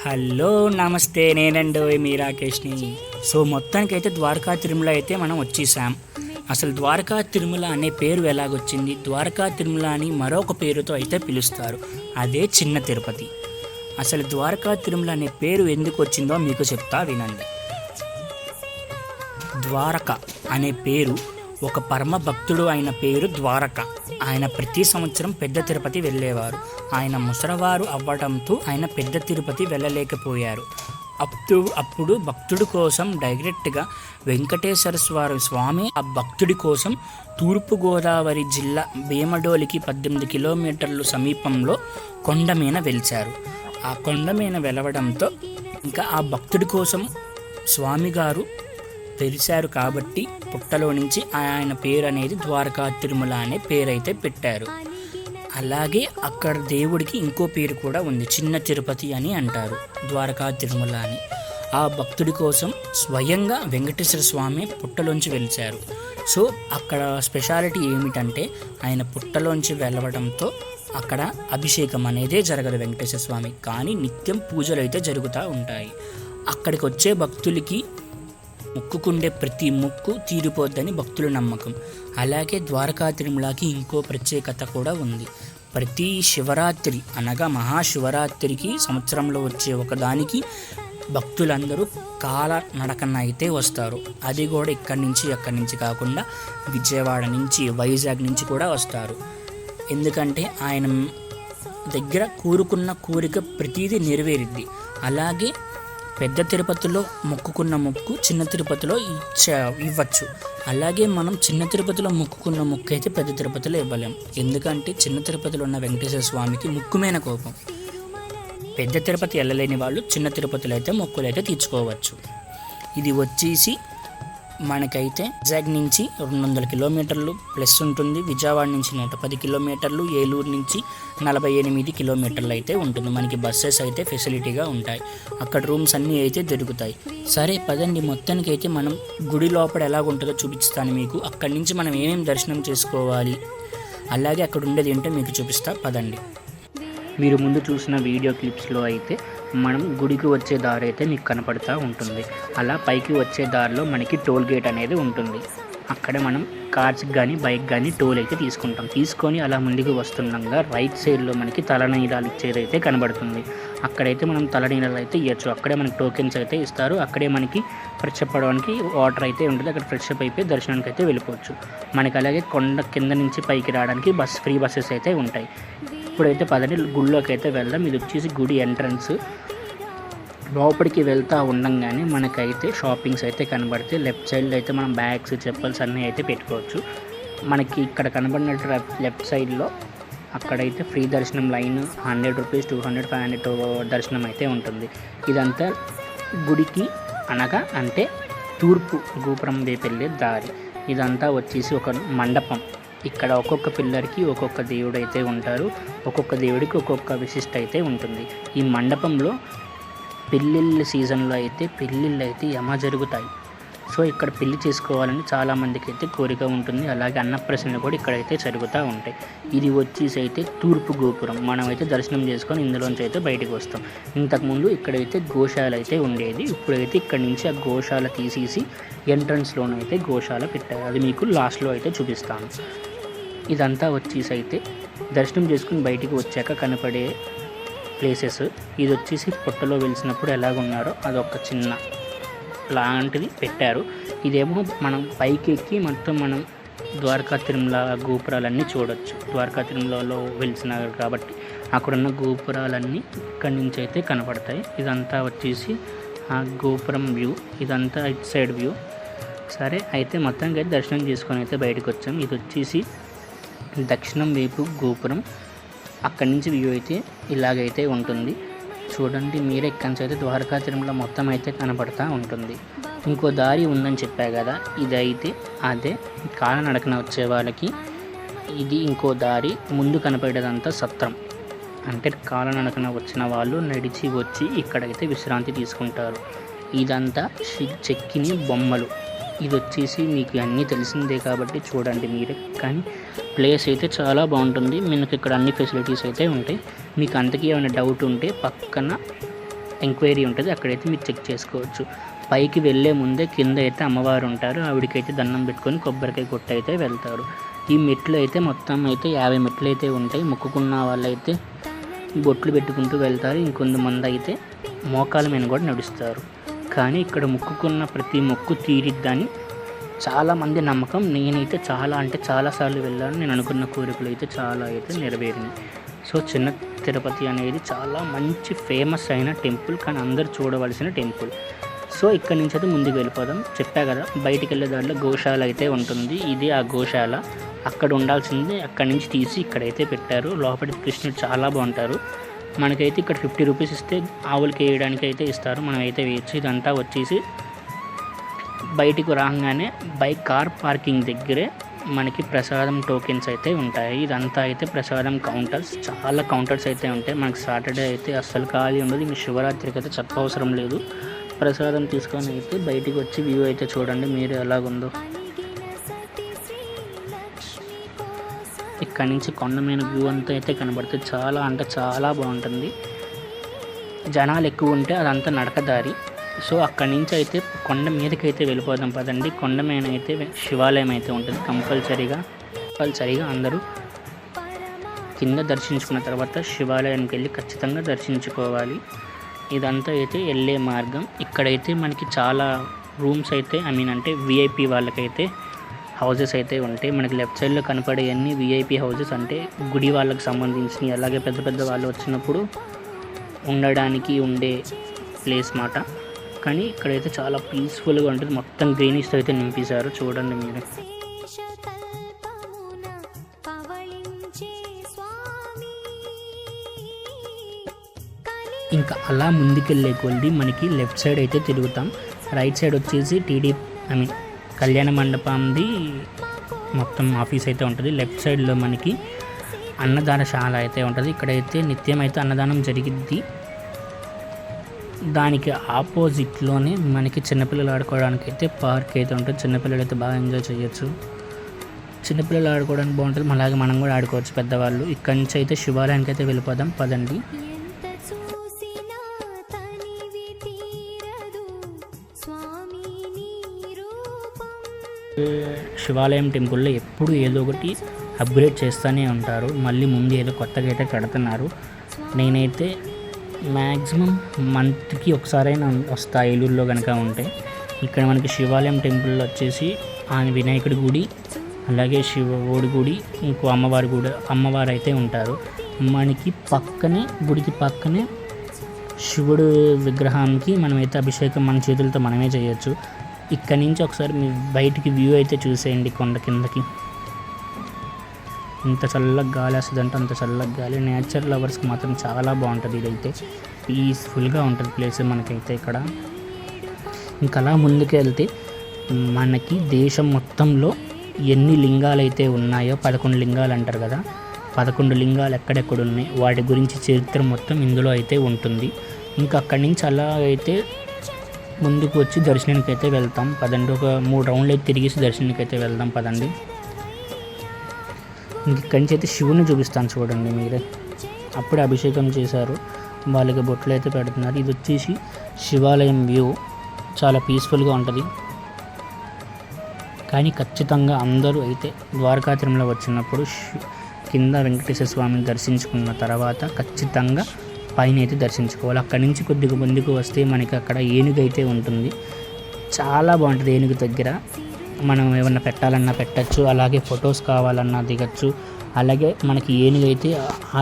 Hello నమస్తే, నేనండి మీ రాకేష్ని. So మొత్తానికైతే ద్వారకా తిరుమల అయితే మనం వచ్చేసాం. అసలు ద్వారకా తిరుమల అనే పేరు ఎలాగొచ్చింది? ద్వారకా తిరుమల అని మరొక పేరుతో అయితే పిలుస్తారు, అదే చిన్న తిరుపతి. అసలు ద్వారకా తిరుమల అనే పేరు ఎందుకు వచ్చిందో మీకు చెప్తా వినండి. ద్వారక అనే పేరు ఒక పరమ భక్తుడు అయిన పేరు ద్వారక. ఆయన ప్రతి సంవత్సరం పెద్ద తిరుపతి వెళ్ళేవారు. ఆయన ముసరవారు అవ్వడంతో ఆయన పెద్ద తిరుపతి వెళ్ళలేకపోయారు. అప్పుడు భక్తుడి కోసం డైరెక్ట్గా వెంకటేశ్వర స్వామి ఆ భక్తుడి కోసం తూర్పుగోదావరి జిల్లా భీమడోలికి 18 కిలోమీటర్లు సమీపంలో కొండ మీద వెలిచారు. ఆ కొండ మీద వెలవడంతో ఇంకా ఆ భక్తుడి కోసం స్వామిగారు తెలిసారు కాబట్టి పుట్టలో నుంచి ఆయన పేరు అనేది ద్వారకా తిరుమల అనే పేరైతే పెట్టారు. అలాగే అక్కడ దేవుడికి ఇంకో పేరు కూడా ఉంది, చిన్న తిరుపతి అని అంటారు, ద్వారకా తిరుమల అని. ఆ భక్తుడి కోసం స్వయంగా వెంకటేశ్వర స్వామి పుట్టలోంచి వెలిచారు. సో అక్కడ స్పెషాలిటీ ఏమిటంటే ఆయన పుట్టలోంచి వెళ్ళవడంతో అక్కడ అభిషేకం అనేదే జరగదు వెంకటేశ్వర స్వామి, కానీ నిత్యం పూజలు అయితే జరుగుతూ ఉంటాయి. అక్కడికి వచ్చే భక్తులకి మొక్కుకుండే ప్రతి మొక్కు తీరిపోద్దని భక్తుల నమ్మకం. అలాగే ద్వారకా తిరుమలకి ఇంకో ప్రత్యేకత కూడా ఉంది. ప్రతి శివరాత్రి అనగా మహాశివరాత్రికి సంవత్సరంలో వచ్చే ఒకదానికి భక్తులందరూ కాల నడకన అయితే వస్తారు. అది కూడా అక్కడి నుంచి కాకుండా విజయవాడ నుంచి, వైజాగ్ నుంచి కూడా వస్తారు. ఎందుకంటే ఆయన దగ్గర కోరుకున్న కోరిక ప్రతిదీ నెరవేరిద్ది. అలాగే పెద్ద తిరుపతిలో మొక్కుకున్న మొక్కు చిన్న తిరుపతిలో ఇవ్వచ్చు. అలాగే మనం చిన్న తిరుపతిలో మొక్కుకున్న మొక్కు అయితే పెద్ద తిరుపతిలో ఇవ్వలేం. ఎందుకంటే చిన్న తిరుపతిలో ఉన్న వెంకటేశ్వర స్వామికి ముక్కుమైన కోపం. పెద్ద తిరుపతి వెళ్ళలేని వాళ్ళు చిన్న తిరుపతిలో అయితే మొక్కులు అయితే తీర్చుకోవచ్చు. ఇది వచ్చేసి మనకైతే వైజాగ్ నుంచి 200 కిలోమీటర్లు ప్లస్ ఉంటుంది. విజయవాడ నుంచి 110 కిలోమీటర్లు, ఏలూరు నుంచి 48 కిలోమీటర్లు అయితే ఉంటుంది. మనకి బస్సెస్ అయితే ఫెసిలిటీగా ఉంటాయి. అక్కడ రూమ్స్ అన్నీ అయితే దొరుకుతాయి. సరే పదండి, మొత్తానికి అయితే మనం గుడి లోపల ఎలాగుంటుందో చూపిస్తాను మీకు. అక్కడి నుంచి మనం ఏమేమి దర్శనం చేసుకోవాలి, అలాగే అక్కడ ఉండేది ఏంటో మీకు చూపిస్తా పదండి. మీరు ముందు చూసిన వీడియో క్లిప్స్లో అయితే మనం గుడికి వచ్చే దారి అయితే మీకు కనపడుతూ ఉంటుంది. అలా పైకి వచ్చే దారిలో మనకి టోల్ గేట్ అనేది ఉంటుంది. అక్కడ మనం కార్స్కి కానీ బైక్ కానీ టోల్ అయితే తీసుకొని అలా ముందుకు వస్తుండగా రైట్ సైడ్లో మనకి తలనీలాలు ఇచ్చేది అయితే కనబడుతుంది. అక్కడైతే మనం తలనీలాలు అయితే ఇవ్వచ్చు. అక్కడే మనకి టోకెన్స్ అయితే ఇస్తారు. అక్కడే మనకి ఫ్రెష్ అప్ అవ్వడానికి వాటర్ అయితే ఉంటుంది. అక్కడ ఫ్రెష్ అప్ అయిపోయి దర్శనానికి అయితే వెళ్ళిపోవచ్చు. మనకి అలాగే కొండ కింద నుంచి పైకి రావడానికి ఫ్రీ బస్సెస్ అయితే ఉంటాయి. ఇప్పుడైతే పదని గుడిలోకి అయితే వెళ్దాం. ఇది వచ్చేసి గుడి ఎంట్రన్స్. లోపలికి వెళ్తూ ఉండంగానే మనకైతే షాపింగ్స్ అయితే కనబడతాయి. లెఫ్ట్ సైడ్లో అయితే మనం బ్యాగ్స్, చెప్పల్స్ అన్నీ అయితే పెట్టుకోవచ్చు. మనకి ఇక్కడ కనబడినట్టు లెఫ్ట్ సైడ్లో అక్కడైతే ఫ్రీ దర్శనం లైన్ 100 రూపీస్, 200, 500 దర్శనం అయితే ఉంటుంది. ఇదంతా గుడికి అనగా అంటే తూర్పు గోపురం వైపు వెళ్ళే దారి. ఇదంతా వచ్చేసి ఒక మండపం. ఇక్కడ ఒక్కొక్క పిల్లర్కి ఒక్కొక్క దేవుడు అయితే ఉంటారు. ఒక్కొక్క దేవుడికి ఒక్కొక్క విశిష్ట అయితే ఉంటుంది. ఈ మండపంలో పెళ్ళిళ్ళ సీజన్లో అయితే పెళ్ళిళ్ళు అయితే యమ జరుగుతాయి. సో ఇక్కడ పెళ్లి చేసుకోవాలని చాలామందికి అయితే కోరిక ఉంటుంది. అలాగే అన్నప్రసన్న కూడా ఇక్కడైతే జరుగుతూ ఉంటాయి. ఇది వచ్చేసి అయితే తూర్పు గోపురం. మనమైతే దర్శనం చేసుకొని ఇందులోంచి అయితే బయటకు వస్తాం. ఇంతకుముందు ఇక్కడైతే గోశాల అయితే ఉండేది. ఇప్పుడైతే ఇక్కడ నుంచి ఆ గోశాల తీసేసి ఎంట్రన్స్లోనైతే గోశాల పెట్టారు. అది మీకు లాస్ట్లో అయితే చూపిస్తాను. ఇదంతా వచ్చేసి అయితే దర్శనం చేసుకుని బయటికి వచ్చాక కనపడే ప్లేసెస్. ఇది వచ్చేసి పుట్టలో వెలిసినప్పుడు ఎలాగున్నారో అదొక చిన్న లాంటిది పెట్టారు. ఇదేమో మనం పైకి ఎక్కి మొత్తం మనం ద్వారకా తిరుమల గోపురాలన్నీ చూడవచ్చు. ద్వారకా తిరుమలలో వెలిసినారు కాబట్టి అక్కడున్న గోపురాలన్నీ ఇక్కడి నుంచి అయితే కనపడతాయి. ఇదంతా వచ్చేసి ఆ గోపురం వ్యూ. ఇదంతా ఇటు సైడ్ వ్యూ. సరే అయితే మొత్తానికి అయితే దర్శనం చేసుకొని అయితే బయటకు వచ్చాం. ఇది వచ్చేసి దక్షిణం వైపు గోపురం. అక్కడి నుంచి వ్యూ అయితే ఇలాగైతే ఉంటుంది. చూడండి మీరే. ఇక్కడి నుంచి అయితే ద్వారకా తిరుమల మొత్తం అయితే కనపడతా ఉంటుంది. ఇంకో దారి ఉందని చెప్పా కదా, ఇదైతే అదే కాలనడకన వచ్చే వాళ్ళకి ఇది ఇంకో దారి. ముందు కనపడేదంతా సత్రం, అంటే కాలనడకన వచ్చిన వాళ్ళు నడిచి వచ్చి ఇక్కడైతే విశ్రాంతి తీసుకుంటారు. ఇదంతా చెక్కిని బొమ్మలు. ఇది వచ్చేసి మీకు అన్నీ తెలిసిందే కాబట్టి చూడండి మీరే. కానీ ప్లేస్ అయితే చాలా బాగుంటుంది. మీకు ఇక్కడ అన్ని ఫెసిలిటీస్ అయితే ఉంటాయి. మీకు అంతకీ ఏమైనా డౌట్ ఉంటే పక్కన ఎంక్వైరీ ఉంటుంది, అక్కడైతే మీరు చెక్ చేసుకోవచ్చు. పైకి వెళ్ళే ముందే కింద అయితే అమ్మవారు ఉంటారు, ఆవిడకైతే దండం పెట్టుకొని కొబ్బరికాయ కొట్టి అయితే వెళ్తారు. ఈ మెట్లు అయితే మొత్తం అయితే 50 మెట్లు అయితే ఉంటాయి. మొక్కుకున్న వాళ్ళైతే బొట్లు పెట్టుకుంటూ వెళ్తారు. ఇంకొంతమంది అయితే మోకాల మీద కూడా నడుస్తారు. కానీ ఇక్కడ మొక్కుకున్న ప్రతి మొక్కు తీరిద్దని చాలామంది నమ్మకం. నేనైతే చాలాసార్లు వెళ్ళాను. నేను అనుకున్న కోరికలు అయితే చాలా అయితే నెరవేరినాయి. సో చిన్న తిరుపతి అనేది చాలా మంచి ఫేమస్ అయిన టెంపుల్, కానీ అందరూ చూడవలసిన టెంపుల్. సో ఇక్కడ నుంచి అయితే ముందుకు వెళ్ళిపోదాం. చెప్పా కదా, బయటికి వెళ్ళే దాంట్లో గోశాల అయితే ఉంటుంది. ఇది ఆ గోశాల. అక్కడ ఉండాల్సింది అక్కడి నుంచి తీసి ఇక్కడైతే పెట్టారు. లోపలి కృష్ణుడు చాలా బాగుంటారు. మనకైతే ఇక్కడ 50 రూపీస్ ఇస్తే ఆవులకి వేయడానికి అయితే ఇస్తారు, మనం అయితే వేయచ్చు. ఇదంతా వచ్చేసి బయటికి రాగానే కార్ పార్కింగ్ దగ్గరే మనకి ప్రసాదం టోకెన్స్ అయితే ఉంటాయి. ఇదంతా అయితే ప్రసాదం కౌంటర్స్, చాలా కౌంటర్స్ అయితే ఉంటాయి. మనకి సాటర్డే అయితే అస్సలు ఖాళీ ఉండదు. మీ శివరాత్రికి అయితే చెప్పవసరం లేదు. ప్రసాదం తీసుకొని అయితే బయటికి వచ్చి వ్యూ అయితే చూడండి మీరు ఎలాగుందో. ఇక్కడ నుంచి కొండమైన వ్యూ అంతా అయితే కనబడుతుంది. చాలా బాగుంటుంది. జనాలు ఎక్కువ ఉంటే అదంతా నడకదారి. సో అక్కడి నుంచి అయితే కొండ మీదకి అయితే వెళ్ళిపోదాం పదండి. కొండ మీద అయితే శివాలయం అయితే ఉంటుంది. కంపల్సరీగా అందరూ కింద దర్శించుకున్న తర్వాత శివాలయానికి వెళ్ళి ఖచ్చితంగా దర్శించుకోవాలి. ఇదంతా అయితే వెళ్ళే మార్గం. ఇక్కడైతే మనకి చాలా రూమ్స్ అయితే అంటే విఐపి వాళ్ళకైతే హౌజెస్ అయితే ఉంటాయి. మనకి లెఫ్ట్ సైడ్లో కనపడేవన్నీ విఐపి హౌజెస్, అంటే గుడి వాళ్ళకి సంబంధించినవి. అలాగే పెద్ద వాళ్ళు వచ్చినప్పుడు ఉండడానికి ఉండే ప్లేస్ మాట. కానీ ఇక్కడైతే చాలా పీస్ఫుల్గా ఉంటుంది. మొత్తం గ్రీనిష్తో అయితే నింపేశారు, చూడండి మీరు. ఇంకా అలా ముందుకెళ్ళే కొద్ది మనకి లెఫ్ట్ సైడ్ అయితే తిరుగుతాం. రైట్ సైడ్ వచ్చేసి కళ్యాణ మండపంది మొత్తం ఆఫీస్ అయితే ఉంటుంది. లెఫ్ట్ సైడ్లో మనకి అన్నదానశాల అయితే ఉంటుంది. ఇక్కడైతే నిత్యం అయితే అన్నదానం జరిగిద్ది. దానికి ఆపోజిట్లోనే మనకి చిన్నపిల్లలు ఆడుకోవడానికి అయితే పార్క్ అయితే ఉంటుంది. చిన్నపిల్లలు అయితే బాగా ఎంజాయ్ చేయొచ్చు. చిన్నపిల్లలు ఆడుకోవడానికి బాగుంటుంది, అలాగే మనం కూడా ఆడుకోవచ్చు పెద్దవాళ్ళు. ఇక్కడి నుంచి అయితే శివాలయానికి అయితే వెళ్ళిపోదాం పదండి. శివాలయం టెంపుల్లో ఎప్పుడు ఏదో ఒకటి అప్గ్రేడ్ చేస్తూనే ఉంటారు. మళ్ళీ ముందు ఏదో కొత్తగా అయితే కడుతున్నారు. నేనైతే మ్యాక్సిమం మంత్కి ఒకసారైనా వస్తా ఏలూరులో కనుక ఉంటే. ఇక్కడ మనకి శివాలయం టెంపుల్లో వచ్చేసి వినాయకుడి గుడి, అలాగే శివుడి గుడి, ఇంకో అమ్మవారు అయితే ఉంటారు. మనకి గుడికి పక్కనే శివుడు విగ్రహానికి మనమైతే అభిషేకం మన చేతులతో మనమే చేయొచ్చు. ఇక్కడి నుంచి ఒకసారి మీ బయటికి వ్యూ అయితే చూసేయండి. కొండ కిందకి ఇంత చల్లగా గాలి వస్తుందంటే అంత చల్లగా గాలి. నేచర్ లవర్స్కి మాత్రం చాలా బాగుంటుంది. ఇదైతే పీస్ఫుల్గా ఉంటుంది ప్లేస్ మనకైతే ఇక్కడ. ఇంకా అలా ముందుకు వెళ్తే మనకి దేశం మొత్తంలో ఎన్ని లింగాలు అయితే ఉన్నాయో 11 లింగాలు అంటారు కదా, 11 లింగాలు ఎక్కడెక్కడ ఉన్నాయి వాటి గురించి చరిత్ర మొత్తం ఇందులో అయితే ఉంటుంది. ఇంకా అక్కడి నుంచి అలా అయితే ముందుకు వచ్చి దర్శనానికి అయితే వెళ్తాం పదండి. ఒక 3 రౌండ్లు అయితే తిరిగేసి దర్శనానికి అయితే వెళ్దాం పదండి. ఇక్కడి నుంచి అయితే శివుని చూపిస్తాను చూడండి మీరే. అప్పుడే అభిషేకం చేశారు, వాళ్ళకి బొట్లు అయితే పెడుతున్నారు. ఇది వచ్చేసి శివాలయం వ్యూ, చాలా పీస్ఫుల్గా ఉంటుంది. కానీ ఖచ్చితంగా అందరూ అయితే ద్వారకా తిరుమల వచ్చినప్పుడు కింద వెంకటేశ్వర స్వామిని దర్శించుకున్న తర్వాత ఖచ్చితంగా పైన అయితే దర్శించుకోవాలి. అక్కడి నుంచి కొద్దిగా ముందుకు వస్తే మనకి అక్కడ ఏనుగు అయితే ఉంటుంది. చాలా బాగుంటుంది. ఏనుగు దగ్గర మనం ఏమన్నా పెట్టాలన్నా పెట్టచ్చు, అలాగే ఫొటోస్ కావాలన్నా దిగచ్చు. అలాగే మనకి ఏనుగు అయితే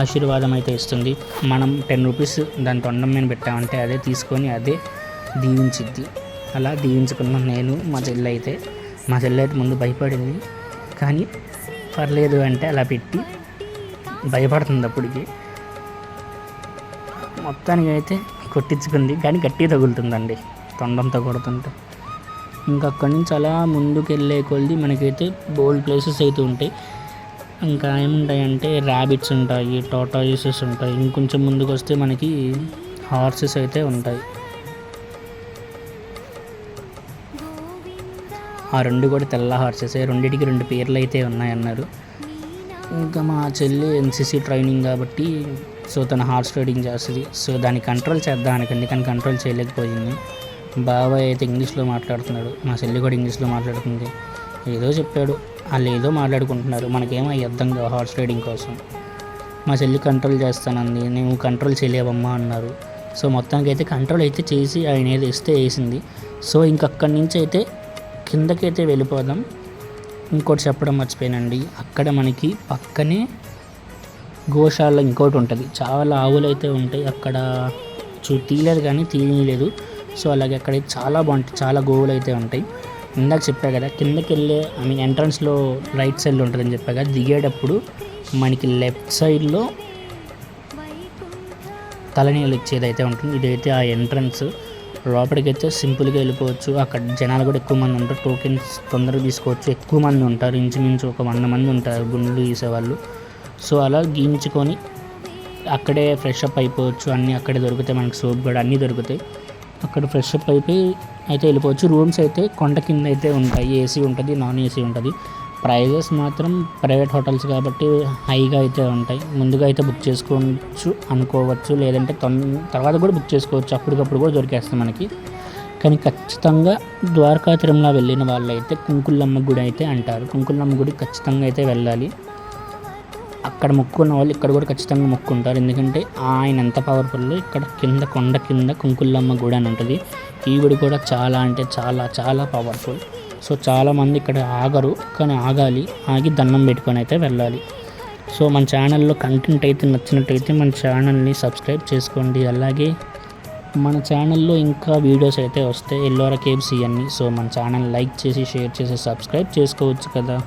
ఆశీర్వాదం అయితే ఇస్తుంది. మనం 10 రూపీస్ దాని తొండం మీద పెట్టామంటే అదే తీసుకొని అదే దీవించిద్ది. అలా దీవించుకున్నాం నేను, మా చెల్లి అయితే ముందు భయపడింది, కానీ పర్లేదు అంటే అలా పెట్టి భయపడుతుంది. అప్పటికి మొత్తానికి అయితే కొట్టించుకుంది, కానీ గట్టిగా తగులుతుందండి తొండంతో కొడుతుంటే. ఇంకా అక్కడి నుంచి అలా ముందుకు వెళ్ళే కొద్ది మనకైతే బోల్డ్ ప్లేసెస్ అయితే ఉంటాయి. ఇంకా ఏముంటాయంటే ర్యాబిట్స్ ఉంటాయి, టాటాయిసెస్ ఉంటాయి. ఇంకొంచెం ముందుకు వస్తే మనకి హార్సెస్ అయితే ఉంటాయి. ఆ 2 కూడా తెల్ల హార్సెస్. రెండింటికి 2 పేర్లు అయితే ఉన్నాయన్నారు. ఇంకా మా చెల్లి ఎన్సీసీ ట్రైనింగ్ కాబట్టి సో తను హార్స్ రైడింగ్ చేస్తుంది. సో దాన్ని కంట్రోల్ చేద్దానికి అందుకని కంట్రోల్ చేయలేకపోయింది. బాబాయ్ అయితే ఇంగ్లీష్లో మాట్లాడుతున్నాడు, మా చెల్లి కూడా ఇంగ్లీష్లో మాట్లాడుతుంది. ఏదో చెప్పాడు, వాళ్ళు ఏదో మాట్లాడుకుంటున్నారు, మనకేమో అర్థం కాదు హార్స్ రైడింగ్ కోసం. మా చెల్లి కంట్రోల్ చేస్తానంది, నువ్వు కంట్రోల్ చేయలేవమ్మా అన్నారు. సో మొత్తానికి అయితే కంట్రోల్ అయితే చేసి ఆయన ఏది ఇస్తే వేసింది. సో ఇంకక్కడి నుంచి అయితే కిందకైతే వెళ్ళిపోదాం. ఇంకోటి చెప్పడం మర్చిపోయానండి, అక్కడ మనకి పక్కనే గోశాల ఇంకోటి ఉంటుంది, చాలా ఆవులు అయితే ఉంటాయి అక్కడ. తీయలేదు కానీ తీయలేదు. సో అలాగే అక్కడ చాలా బాగుంటాయి, చాలా గోవులు అయితే ఉంటాయి. ఇందాక చెప్పా కదా కిందకి వెళ్ళే ఎంట్రన్స్లో రైట్ సైడ్లో ఉంటుందని చెప్పా కదా, దిగేటప్పుడు మనకి లెఫ్ట్ సైడ్లో తలనీళ్ళు ఇచ్చేది అయితే ఉంటుంది. ఇదైతే ఆ ఎంట్రన్స్. లోపలికైతే సింపుల్గా వెళ్ళిపోవచ్చు. అక్కడ జనాలు కూడా ఎక్కువ మంది ఉంటారు, టోకెన్స్ తొందరగా తీసుకోవచ్చు. ఎక్కువ మంది ఉంటారు, ఇంచుమించు ఒక 100 మంది ఉంటారు గుండ్లు గీసేవాళ్ళు. సో అలా గీయించుకొని అక్కడే ఫ్రెష్ అప్ అయిపోవచ్చు. అన్నీ అక్కడే దొరుకుతాయి, మనకి సోప్ కూడా అన్నీ దొరుకుతాయి. అక్కడ ఫ్రెష్ అప్ అయిపోయి అయితే వెళ్ళిపోవచ్చు. రూమ్స్ అయితే కొండ కింద అయితే ఉంటాయి, ఏసీ ఉంటుంది, నాన్ ఏసీ ఉంటుంది. ప్రైజెస్ మాత్రం ప్రైవేట్ హోటల్స్ కాబట్టి హైగా అయితే ఉంటాయి. ముందుగా అయితే బుక్ చేసుకోవచ్చు అనుకోవచ్చు, లేదంటే తర్వాత కూడా బుక్ చేసుకోవచ్చు, అప్పటికప్పుడు కూడా దొరికేస్తాయి మనకి. కానీ ఖచ్చితంగా ద్వారకా తిరుమల వెళ్ళిన వాళ్ళైతే కుంకులమ్మ గుడి అయితే అంటారు. కుంకులమ్మ గుడి ఖచ్చితంగా అయితే వెళ్ళాలి. అక్కడ మొక్కున్న వాళ్ళు ఇక్కడ కూడా ఖచ్చితంగా మొక్కుంటారు, ఎందుకంటే ఆయన ఎంత పవర్ఫుల్. ఇక్కడ కింద కొండ కింద కుంకులమ్మ గుడి అని ఉంటుంది. ఈ గుడి కూడా చాలా అంటే చాలా చాలా పవర్ఫుల్. సో చాలామంది ఇక్కడ ఆగరు, కానీ ఆగాలి, ఆగి దండం పెట్టుకొని అయితే వెళ్ళాలి. సో మన ఛానల్లో కంటెంట్ అయితే నచ్చినట్టయితే మన ఛానల్ని సబ్స్క్రైబ్ చేసుకోండి. అలాగే మన ఛానల్లో ఇంకా వీడియోస్ అయితే వస్తాయి, ఎల్లోరా కేవ్స్ ఇవన్నీ. సో మన ఛానల్ లైక్ చేసి షేర్ చేసి సబ్స్క్రైబ్ చేసుకోవచ్చు కదా.